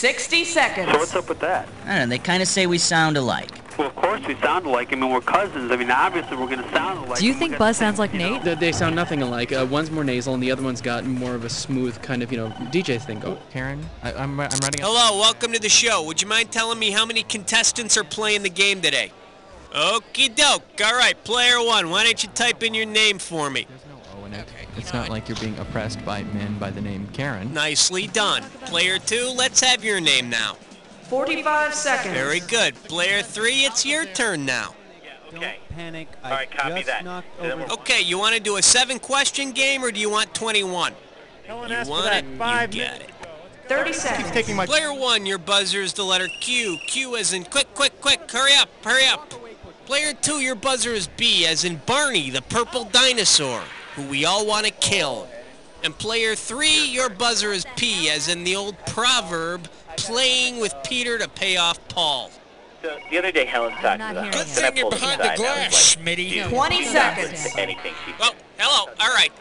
60 seconds. So what's up with that? I don't know, they kind of say we sound alike. Well, of course we sound alike. I mean, we're cousins. I mean, obviously we're going to sound alike. Do you think Buzz sounds like Nate? They sound nothing alike. One's more nasal, and the other one's got more of a smooth kind of, DJ thing going. Karen, I'm writing. Hello, welcome to the show. Would you mind telling me how many contestants are playing the game today? Okie doke. All right, player one, why don't you type in your name for me? There's no O in it. It's not like you're being oppressed by men by the name Karen. Nicely done. Player two, let's have your name now. 45 seconds. Very good. Player three, it's your turn now. Okay. Panic. All right, copy that. Okay, you want to do a 7-question game, or do you want 21? No one You asked for want that. it, 5 you minutes. get it. 30 seconds. Taking my. Player one, your buzzer is the letter Q. Q as in quick, quick, quick, hurry up, hurry up. Player two, your buzzer is B as in Barney, the purple dinosaur, who we all want to kill. And player three, your buzzer is P as in the old proverb, playing with Peter to pay off Paul. So, the other day, Helen talked not to hearing the Good thing you're behind the glass, Schmitty. 20 seconds. Anything she Well, hello. All right.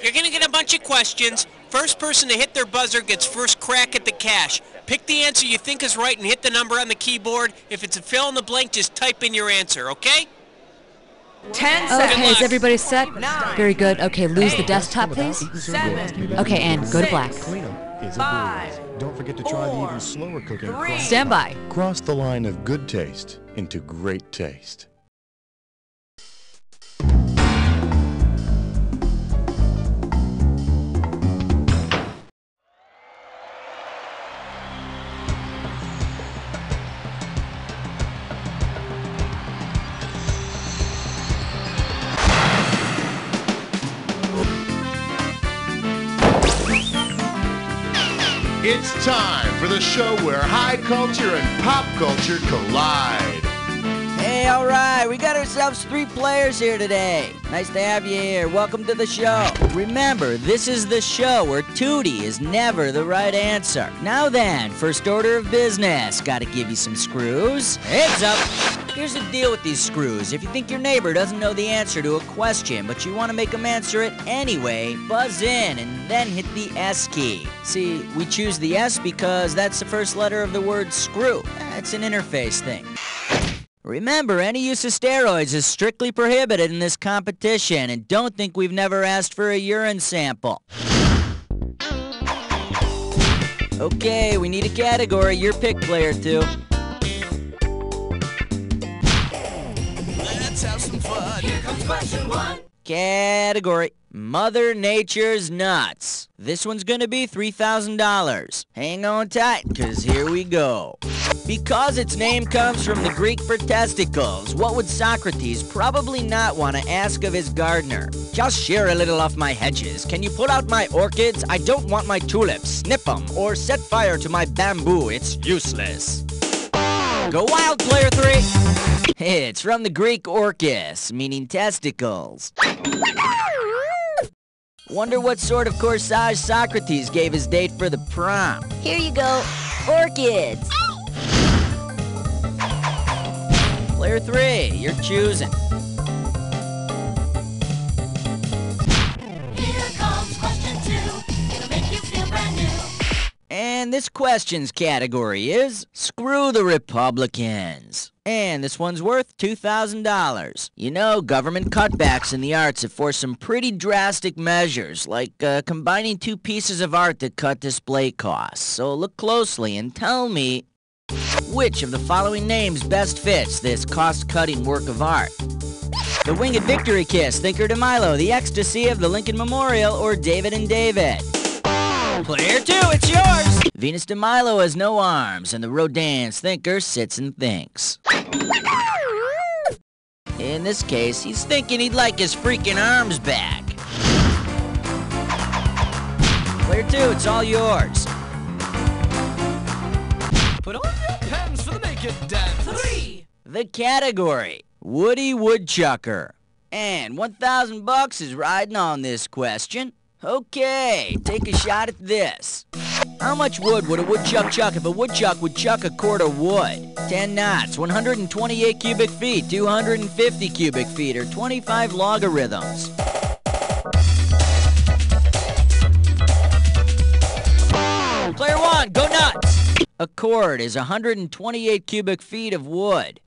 You're going to get a bunch of questions. First person to hit their buzzer gets first crack at the cash. Pick the answer you think is right and hit the number on the keyboard. If it's a fill in the blank, just type in your answer, okay? 10 seconds. Okay, is everybody set? 9. Very good. Okay, lose the desktop, please. 7. Okay, and go to black. Cleanup is a 5. breeze. Don't forget to try the 4. even slower cooking. 3. Stand by. Cross the line of good taste into great taste. It's time for the show where high culture and pop culture collide. Hey, all right, we got ourselves 3 players here today. Nice to have you here. Welcome to the show. Remember, this is the show where Tootie is never the right answer. Now then, first order of business. Gotta give you some screws. Heads up. Here's the deal with these screws. If you think your neighbor doesn't know the answer to a question, but you want to make them answer it anyway, buzz in and then hit the S key. See, we choose the S because that's the first letter of the word screw. It's an interface thing. Remember, any use of steroids is strictly prohibited in this competition, and don't think we've never asked for a urine sample. Okay, we need a category. Your pick, player 2. Let's have some fun. Here comes question 1. Category: Mother Nature's Nuts. This one's gonna be $3,000. Hang on tight, cause here we go. Because its name comes from the Greek for testicles, what would Socrates probably not want to ask of his gardener? Just shear a little off my hedges. Can you pull out my orchids? I don't want my tulips. Snip them, or set fire to my bamboo. It's useless. Go wild, player 3. It's from the Greek orchis, meaning testicles. Wonder what sort of corsage Socrates gave his date for the prom. Here you go, orchids. Player 3, you're choosing. Here comes question 2. It'll make you feel brand new. And this question's category is Screw the Republicans. And this one's worth $2,000. You know, government cutbacks in the arts have forced some pretty drastic measures, like combining 2 pieces of art that cut display costs. So look closely and tell me which of the following names best fits this cost-cutting work of art. The Winged Victory Kiss, Thinker de Milo, The Ecstasy of the Lincoln Memorial, or David and David. Player 2, it's yours! Venus de Milo has no arms, and the Rodin's Thinker sits and thinks. In this case, he's thinking he'd like his freaking arms back. Player 2, it's all yours. Put on your pants for the naked dance. 3. The category, Woody Woodchucker. And $1,000 is riding on this question. Okay, take a shot at this. How much wood would a woodchuck chuck if a woodchuck would chuck a cord of wood? 10 knots, 128 cubic feet, 250 cubic feet, or 25 logarithms. Player 1, go nuts! A cord is 128 cubic feet of wood.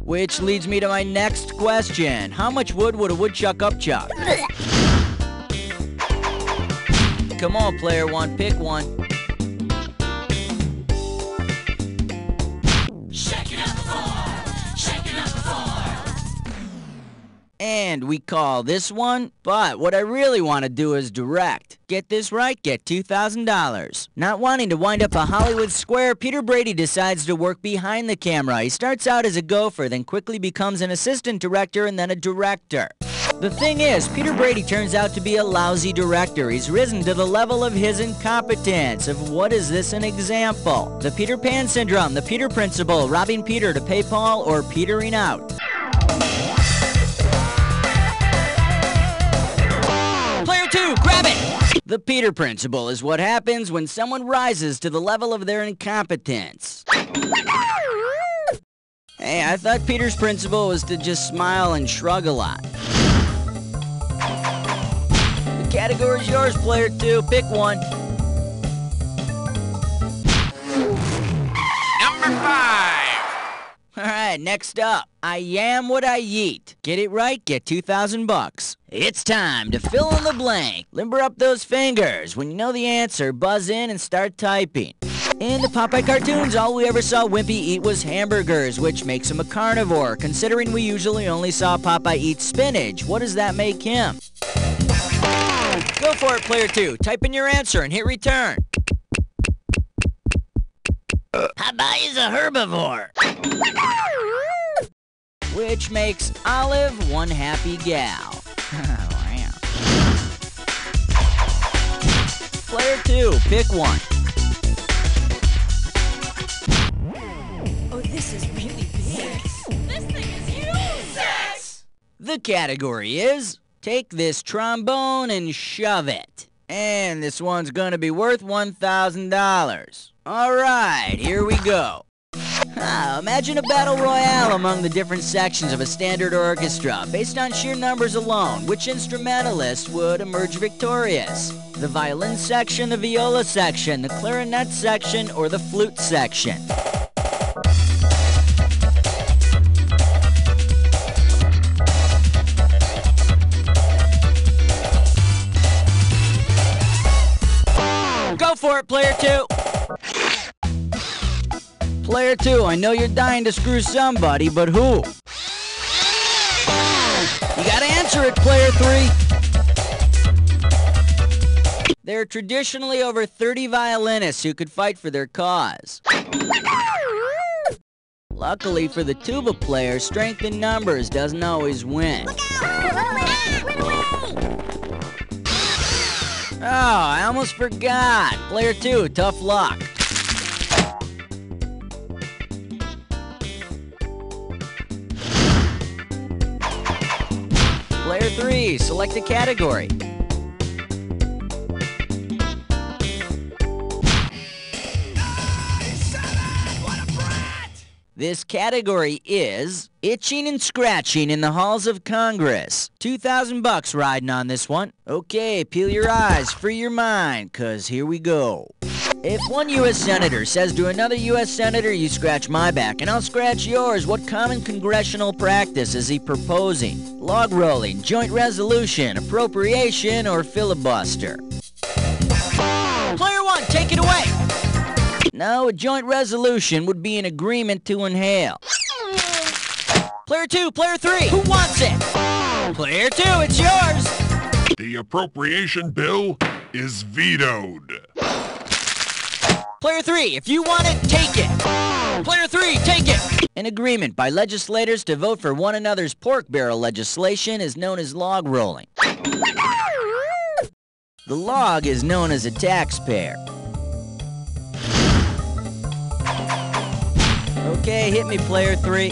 Which leads me to my next question. How much wood would a woodchuck upchuck? Come on, player one, pick one. Shaking up the floor, shaking up the floor. And we call this one, but what I really want to do is direct. Get this right, get $2,000. Not wanting to wind up a Hollywood square, Peter Brady decides to work behind the camera. He starts out as a gopher, then quickly becomes an assistant director and then a director. The thing is, Peter Brady turns out to be a lousy director. He's risen to the level of his incompetence. Of what is this an example? The Peter Pan syndrome, the Peter principle, robbing Peter to pay Paul, or petering out. Player two, grab it! The Peter principle is what happens when someone rises to the level of their incompetence. Hey, I thought Peter's principle was to just smile and shrug a lot. The category's yours, player two. Pick one. Number 5. Alright, next up. I am what I eat. Get it right, get $2,000. It's time to fill in the blank. Limber up those fingers. When you know the answer, buzz in and start typing. In the Popeye cartoons, all we ever saw Wimpy eat was hamburgers, which makes him a carnivore. Considering we usually only saw Popeye eat spinach, what does that make him? Go for it, player two. Type in your answer and hit return. Popeye is a herbivore. Which makes Olive one happy gal. Wow. Player two, pick one. Oh, this is really big. This thing is huge. 6. The category is, take this trombone and shove it. And this one's gonna be worth $1,000. Alright, here we go. Imagine a battle royale among the different sections of a standard orchestra. Based on sheer numbers alone, which instrumentalist would emerge victorious? The violin section, the viola section, the clarinet section, or the flute section? Go for it, player two! Player two, I know you're dying to screw somebody, but who? You gotta answer it, player three! There are traditionally over 30 violinists who could fight for their cause. Luckily for the tuba player, strength in numbers doesn't always win. Oh, I almost forgot. Player two, tough luck. Player three, select a category. This category is itching and scratching in the halls of Congress. $2,000 riding on this one. Okay, peel your eyes, free your mind, 'cause here we go. If one U.S. Senator says to another U.S. Senator, you scratch my back and I'll scratch yours, what common congressional practice is he proposing? Log rolling, joint resolution, appropriation, or filibuster? Player one, take it away! No, a joint resolution would be an agreement to inhale. Player two, player three, who wants it? Player two, it's yours! The appropriation bill is vetoed. Player three, if you want it, take it! Player three, take it! An agreement by legislators to vote for one another's pork barrel legislation is known as log rolling. The log is known as a taxpayer. Okay, hit me, player three.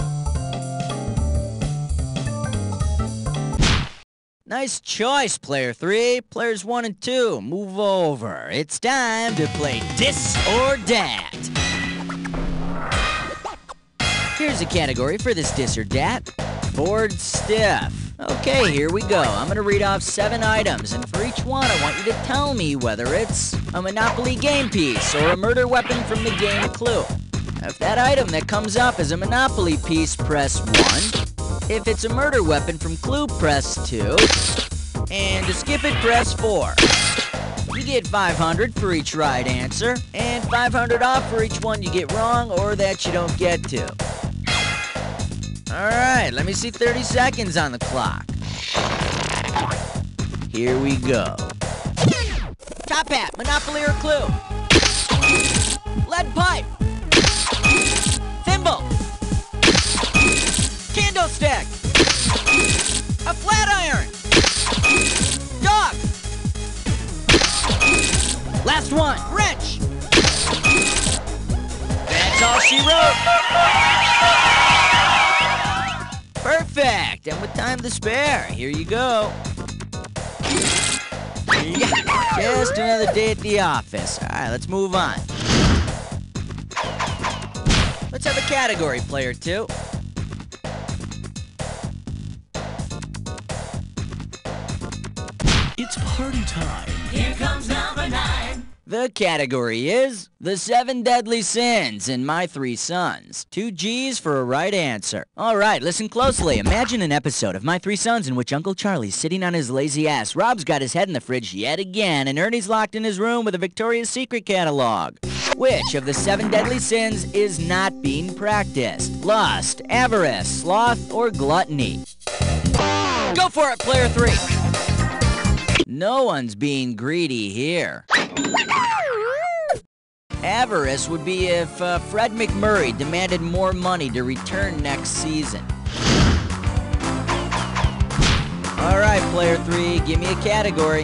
Nice choice, player three. Players one and two, move over. It's time to play Dis or Dat. Here's a category for this Dis or Dat. Bored stiff. Okay, here we go. I'm gonna read off 7 items, and for each one, I want you to tell me whether it's a Monopoly game piece or a murder weapon from the game Clue. If that item that comes up is a Monopoly piece, press 1. If it's a murder weapon from Clue, press 2. And to skip it, press 4. You get 500 for each right answer, and 500 off for each one you get wrong or that you don't get to. Alright, let me see 30 seconds on the clock. Here we go. Top hat, Monopoly or Clue? Lead pipe. Thimble. Candlestick. A flat iron. Dog. Last one, wrench. That's all she wrote. Perfect, and with time to spare, here you go. Yeah, just another day at the office. All right, let's move on. Let's have a category, player 2. It's party time. Here comes number 9. The category is The 7 Deadly Sins and My 3 Sons. 2 G's for a right answer. All right, listen closely. Imagine an episode of My 3 Sons in which Uncle Charlie's sitting on his lazy ass, Rob's got his head in the fridge yet again, and Ernie's locked in his room with a Victoria's Secret catalog. Which of the 7 deadly sins is not being practiced? Lust, avarice, sloth, or gluttony? Go for it, player 3! No one's being greedy here. Avarice would be if Fred McMurray demanded more money to return next season. All right, player 3, give me a category.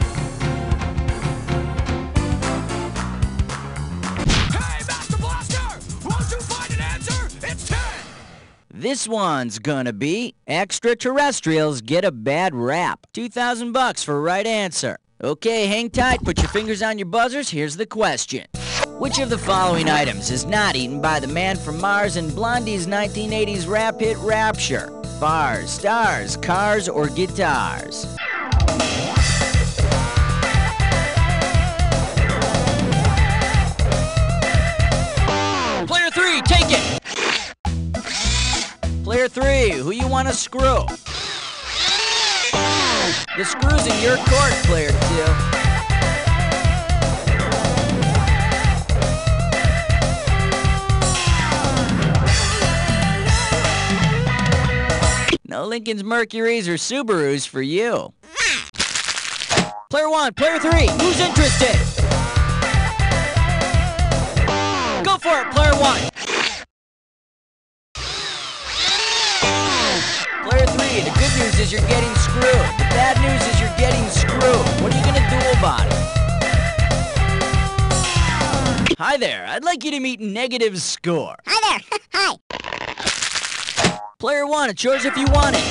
Hey, Master Blaster! Won't you find an answer? It's 10! This one's gonna be extraterrestrials get a bad rap. $2,000 for a right answer. Okay, hang tight, put your fingers on your buzzers. Here's the question. Which of the following items is not eaten by the man from Mars in Blondie's 1980s rap hit Rapture? Bars, stars, cars, or guitars? Player 3, take it! Player 3, who you want to screw? The screw's in your court, player 2. No Lincolns, Mercurys, or Subarus for you. Player 1, player 3, who's interested? Go for it, player 1. Player 3, the good news is you're getting screwed. The bad news is you're getting screwed. What are you gonna do about it? Hi there, I'd like you to meet negative score. Hi there. Hi. Player 1, it's yours if you want it.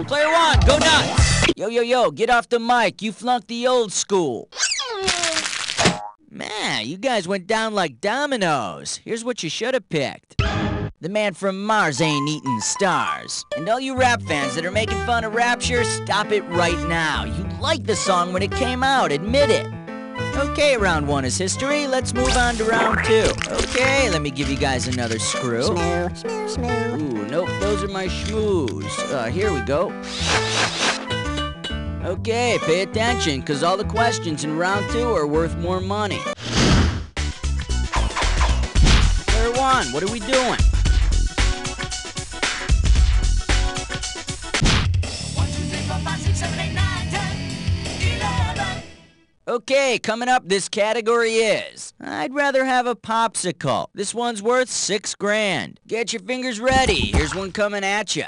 Player 1, go nuts. Yo, get off the mic. You flunked the old school. Man, you guys went down like dominoes. Here's what you should have picked. The man from Mars ain't eating stars. And all you rap fans that are making fun of Rapture, stop it right now. You liked the song when it came out, admit it. Okay, round 1 is history. Let's move on to round 2. Okay, let me give you guys another screw. Shmoo. Ooh, nope, those are my shmoos. Here we go. Okay, pay attention, because all the questions in round 2 are worth more money. Player 1, what are we doing? 1, 2, 3, 4, 5, 6, 7, 8, 9, 10, 11. Okay, coming up, this category is I'd rather have a popsicle. This one's worth $6,000. Get your fingers ready. Here's one coming at you.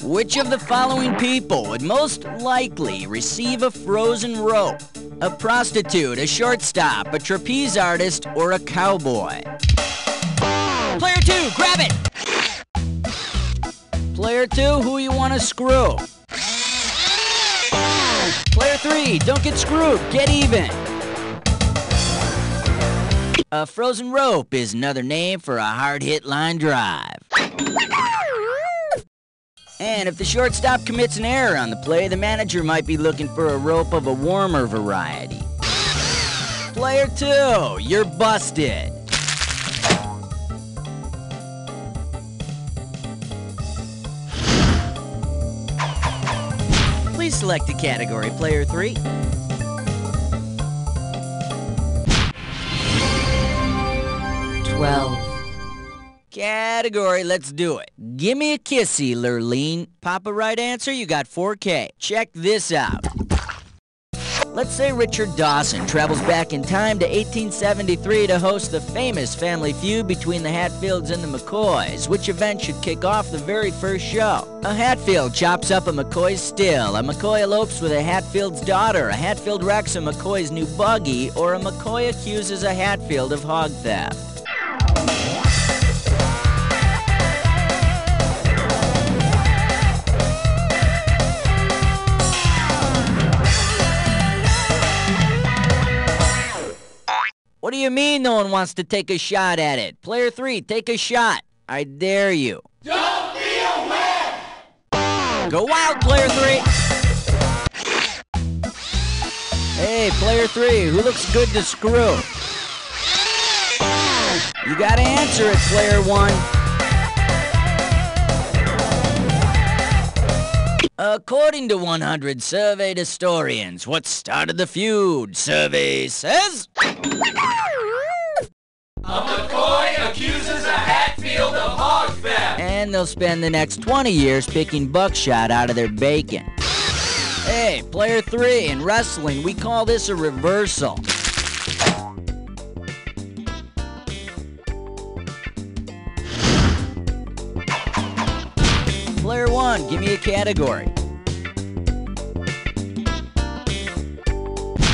Which of the following people would most likely receive a frozen rope? A prostitute, a shortstop, a trapeze artist, or a cowboy? Player 2, grab it! Player 2, who you want to screw? Player 3, don't get screwed, get even. A frozen rope is another name for a hard-hit line drive. And if the shortstop commits an error on the play, the manager might be looking for a rope of a warmer variety. Player 2, you're busted. Please select a category, Player 3. Category, let's do it. Give me a kissy, Lurleen. Pop a right answer, you got 4K. Check this out. Let's say Richard Dawson travels back in time to 1873 to host the famous family feud between the Hatfields and the McCoys. Which event should kick off the very first show? A Hatfield chops up a McCoy's still, a McCoy elopes with a Hatfield's daughter, a Hatfield wrecks a McCoy's new buggy, or a McCoy accuses a Hatfield of hog theft. What do you mean no one wants to take a shot at it? Player 3, take a shot. I dare you. Don't be a wimp! Go wild, Player 3. Hey, Player 3, who looks good to screw? You gotta answer it, Player 1. According to 100 surveyed historians, what started the feud? Survey says... A McCoy accuses a Hatfield of hog theft. And they'll spend the next 20 years picking buckshot out of their bacon. Hey, Player 3, in wrestling, we call this a reversal. Player 1, give me a category.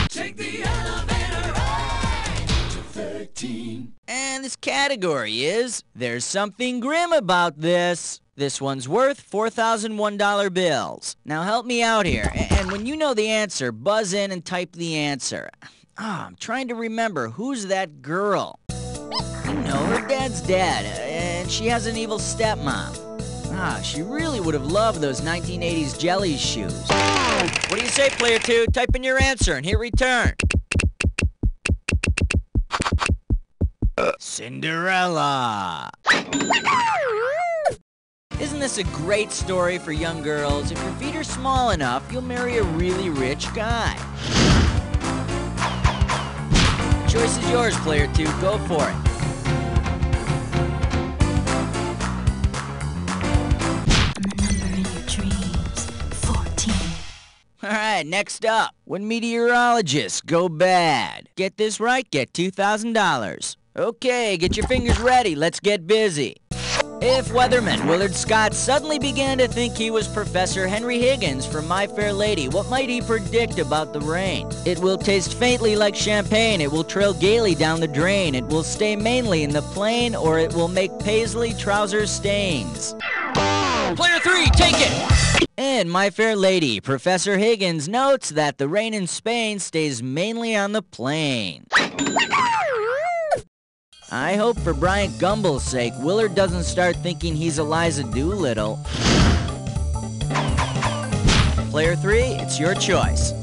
Take the elevator ride to 13. And this category is, there's something grim about this. This one's worth $4,001 bills. Now help me out here, and when you know the answer, buzz in and type the answer. I'm trying to remember, who's that girl? You know, her dad's dead, and she has an evil stepmom. She really would have loved those 1980s Jelly shoes. What do you say, Player 2? Type in your answer and hit return. Cinderella. Isn't this a great story for young girls? If your feet are small enough, you'll marry a really rich guy. Choice is yours, Player 2. Go for it. Alright, next up. When meteorologists go bad. Get this right, get $2,000. Okay, get your fingers ready, let's get busy. If weatherman Willard Scott suddenly began to think he was Professor Henry Higgins from My Fair Lady, what might he predict about the rain? It will taste faintly like champagne, it will trail gaily down the drain, it will stay mainly in the plain, or it will make paisley trouser stains. Player 3, take it! In My Fair Lady, Professor Higgins notes that the rain in Spain stays mainly on the plain. I hope for Bryant Gumbel's sake, Willard doesn't start thinking he's Eliza Doolittle. Player 3, it's your choice.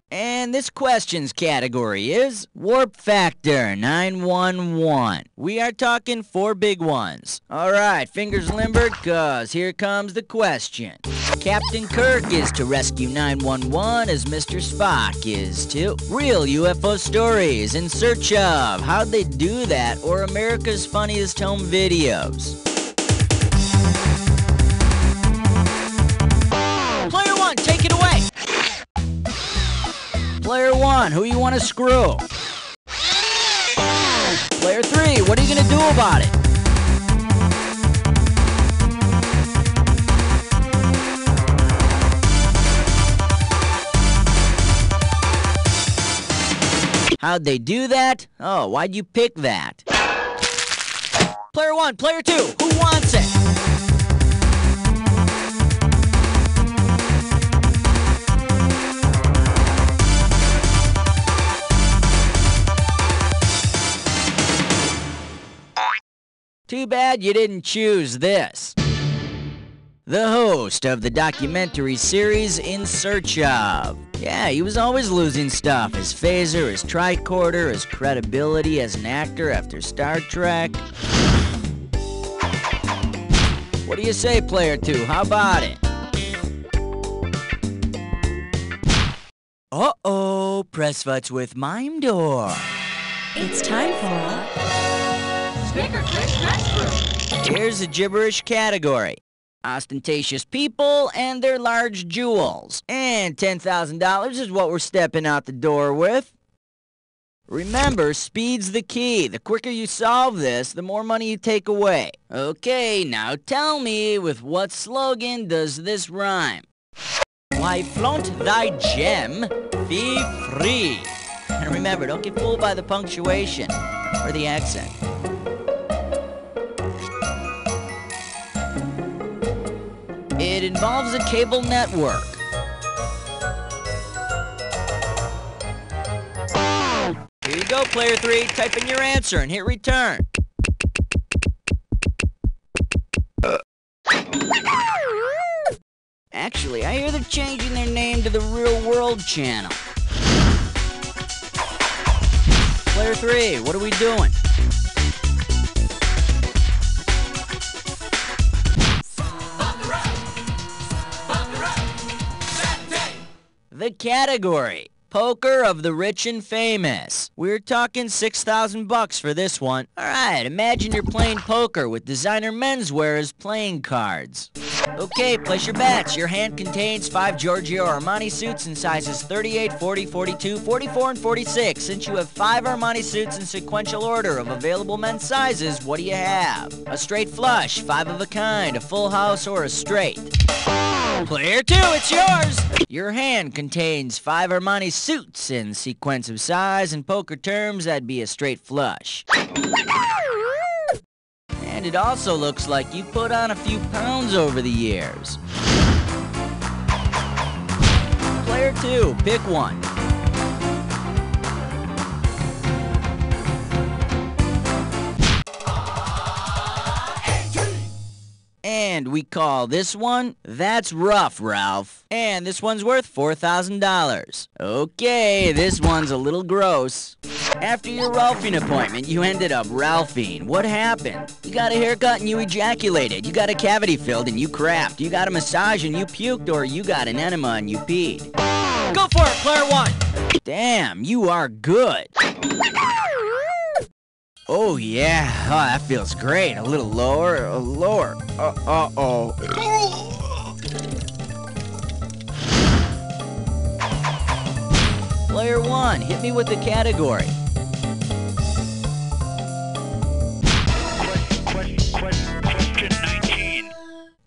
And this question's category is Warp Factor 911. We are talking 4 big ones. Alright, fingers limbered, cause here comes the question. Captain Kirk is to rescue 911 as Mr. Spock is to real UFO stories in search of How'd They Do That or America's Funniest Home Videos. Player 1, take it away! Player 1, who you want to screw? Player 3, what are you going to do about it? How'd they do that? Oh, why'd you pick that? Player 1, Player 2, who wants it? Too bad you didn't choose this. The host of the documentary series In Search Of. Yeah, he was always losing stuff. His phaser, his tricorder, his credibility as an actor after Star Trek. What do you say, Player 2? How about it? Uh-oh, press futs with Mime Door. It's time for Snicker Click Restroom. Here's a gibberish category. Ostentatious people and their large jewels. And $10,000 is what we're stepping out the door with. Remember, speed's the key. The quicker you solve this, the more money you take away. Okay, now tell me, with what slogan does this rhyme? Why flaunt thy gem, be free. And remember, don't get fooled by the punctuation or the accent. It involves a cable network. Here you go, Player 3. Type in your answer and hit return. Actually, I hear they're changing their name to the Real World Channel. Player 3, what are we doing? The category, Poker of the Rich and Famous. We're talking $6,000 for this one. Alright, imagine you're playing poker with designer menswear as playing cards. Okay, place your bets. Your hand contains 5 Giorgio Armani suits in sizes 38, 40, 42, 44, and 46. Since you have 5 Armani suits in sequential order of available men's sizes, what do you have? A straight flush, 5 of a kind, a full house, or a straight? Player 2, it's yours! Your hand contains 5 Armani suits in sequence of size. In poker terms, that'd be a straight flush. And it also looks like you put on a few pounds over the years. Player 2, pick one. And we call this one, That's Rough, Ralph. And this one's worth $4,000. Okay, this one's a little gross. After your Ralphing appointment, you ended up Ralphing. What happened? You got a haircut and you ejaculated. You got a cavity filled and you crapped. You got a massage and you puked, or you got an enema and you peed. Go for it, Player 1! Damn, you are good. Oh yeah, oh, that feels great. A little lower, lower. Uh-oh. Player 1, hit me with the category. Question 19.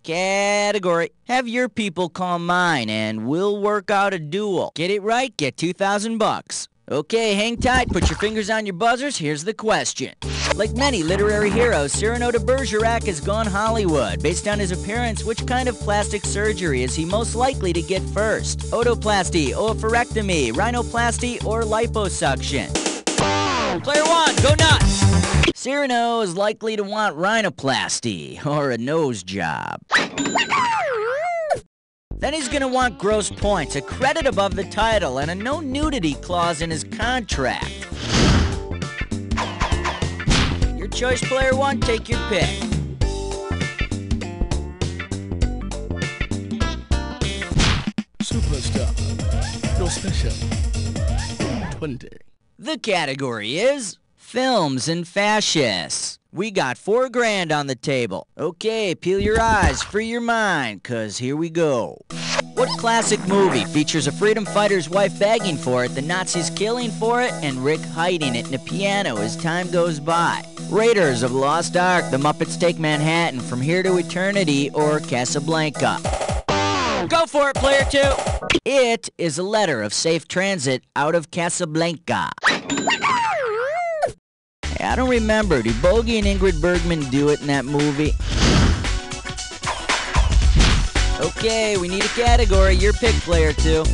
Category. Have your people call mine and we'll work out a duel. Get it right, get $2,000. Okay, hang tight, put your fingers on your buzzers, here's the question. Like many literary heroes, Cyrano de Bergerac has gone Hollywood. Based on his appearance, which kind of plastic surgery is he most likely to get first? Otoplasty, oophorectomy, rhinoplasty, or liposuction? Player 1, go nuts! Cyrano is likely to want rhinoplasty, or a nose job. Then he's gonna want gross points, a credit above the title, and a no nudity clause in his contract. Your choice, Player 1, take your pick. Superstar. No special. 20. The category is Films and Fascists. We got $4,000 on the table. Okay, peel your eyes, free your mind, 'cause here we go. What classic movie features a freedom fighter's wife begging for it, the Nazis killing for it, and Rick hiding it in a piano as time goes by? Raiders of the Lost Ark, The Muppets Take Manhattan, From Here to Eternity, or Casablanca? Go for it, Player 2! It is a letter of safe transit out of Casablanca. I don't remember. Did Bogey and Ingrid Bergman do it in that movie? Okay, we need a category. Your pick, Player 2.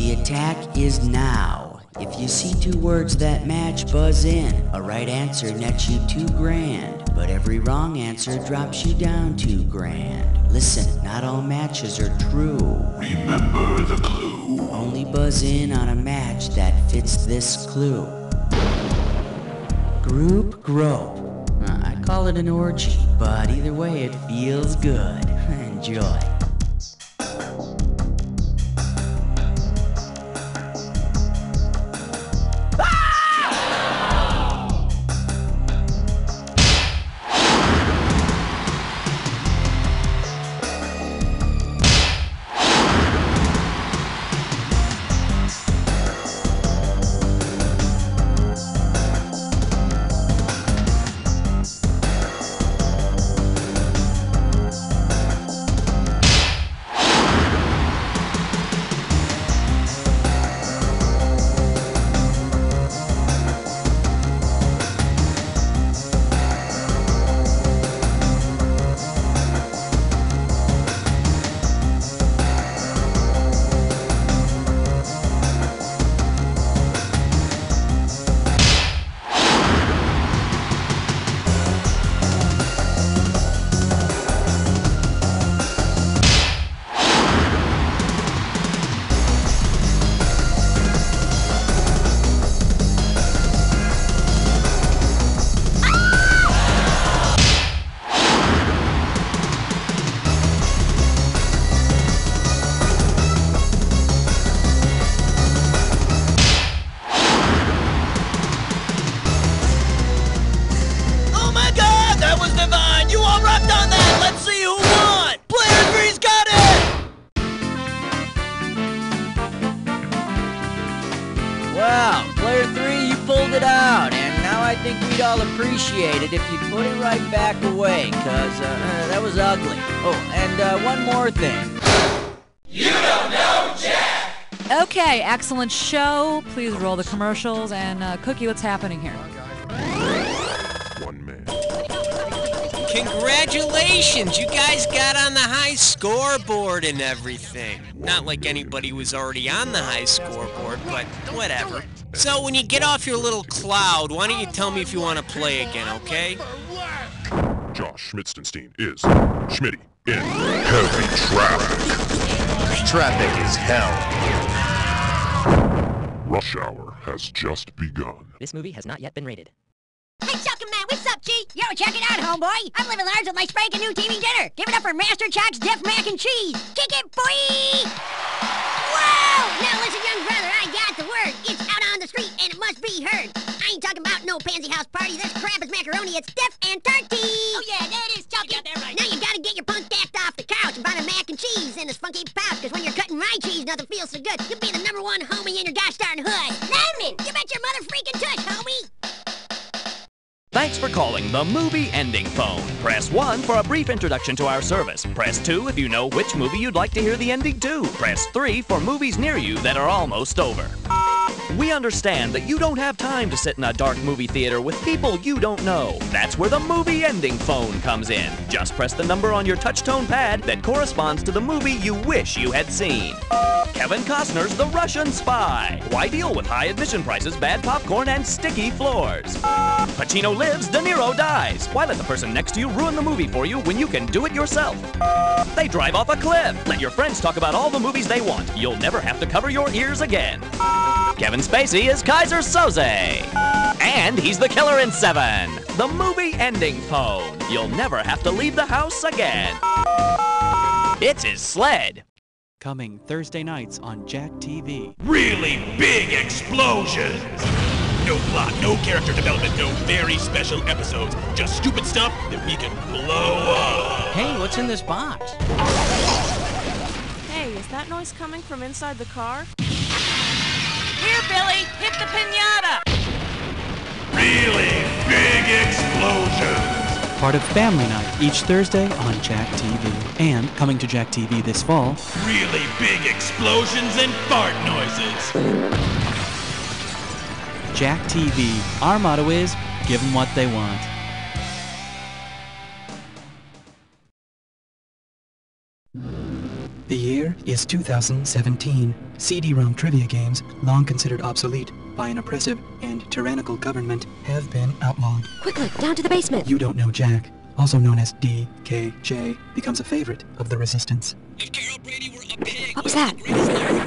The attack is now. If you see two words that match, buzz in. A right answer nets you $2,000, but every wrong answer drops you down $2,000. Listen, not all matches are true. Remember the clue. Only buzz in on a match that fits this clue. Group grope. I call it an orgy, but either way it feels good. Enjoy. Wow, player 3, you pulled it out, and now I think we'd all appreciate it if you'd put it right back away, cause that was ugly. Oh, and one more thing. You don't know Jack! Okay, excellent show. Please roll the commercials, and Cookie, what's happening here? One man. Congratulations! You guys got on the high scoreboard and everything. Not like anybody was already on the high scoreboard, but whatever. So when you get off your little cloud, why don't you tell me if you want to play again, okay? Josh Schmitzenstein is Schmitty in heavy traffic. Traffic is hell. Rush hour has just begun. This movie has not yet been rated. Hey, Chuckin' Man, what's up, G? Yo, check it out, homeboy. I'm living large with my spanking new TV dinner. Give it up for Master Chuck's Def Mac and Cheese. Kick it, boy! Whoa! Now listen, young brother, I got the word. It's out on the street, and it must be heard. I ain't talking about no pansy house party. This crap is macaroni. It's Def and Turkey. Oh, yeah, that is Chucky. You got that right. Now you gotta get your punk act off the couch and buy the mac and cheese in this funky pouch, because when you're cutting my cheese, nothing feels so good. You'll be the #1 homie in your gosh darn hood. Lemon! You bet your mother freaking tush, homie! Thanks for calling the Movie Ending Phone. Press 1 for a brief introduction to our service. Press 2 if you know which movie you'd like to hear the ending to. Press 3 for movies near you that are almost over. We understand that you don't have time to sit in a dark movie theater with people you don't know. That's where the Movie Ending Phone comes in. Just press the number on your touch-tone pad that corresponds to the movie you wish you had seen. Kevin Costner's The Russian Spy. Why deal with high admission prices, bad popcorn, and sticky floors? Pacino lives, De Niro dies. Why let the person next to you ruin the movie for you when you can do it yourself? They drive off a cliff. Let your friends talk about all the movies they want. You'll never have to cover your ears again. Kevin Spacey is Kaiser Soze. And he's the killer in 7. The Movie Ending Phone. You'll never have to leave the house again. It's his sled. Coming Thursday nights on Jack TV. Really big explosions! No plot, no character development, no very special episodes. Just stupid stuff that we can blow up. Hey, what's in this box? Hey, is that noise coming from inside the car? Here, Billy! Hit the piñata! Really big explosions! Part of Family Night each Thursday on Jack TV. And coming to Jack TV this fall. Really big explosions and fart noises! Jack TV. Our motto is, give them what they want. The year is 2017. CD-ROM trivia games, long considered obsolete by an oppressive and tyrannical government, have been outlawed. Quickly, down to the basement. You don't know Jack, also known as DKJ, becomes a favorite of the resistance. What was that?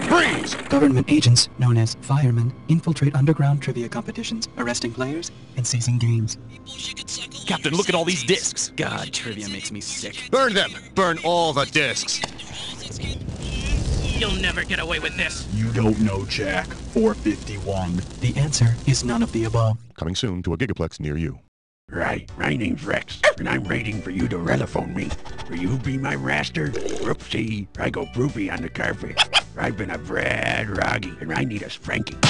Freeze! Government agents, known as firemen, infiltrate underground trivia competitions, arresting players and seizing games. Captain, look at all these discs. God, trivia makes me sick. Burn them! Burn all the discs! You'll never get away with this. You don't know Jack. 451. The answer is none of the above. Coming soon to a Gigaplex near you. Right, my name's Rex, and I'm waiting for you to telephone me. Will you be my master? Whoopsie, I go poopy on the carpet. I've been a Brad Roggy, and I need a spanking.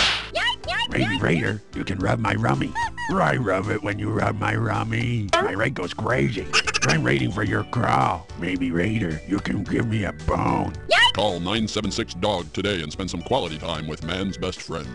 Maybe Raider, you can rub my rummy. I rub it when you rub my rummy. My right goes crazy. I'm waiting for your call. Maybe Raider, you can give me a bone. Call 976-DOG today and spend some quality time with man's best friend.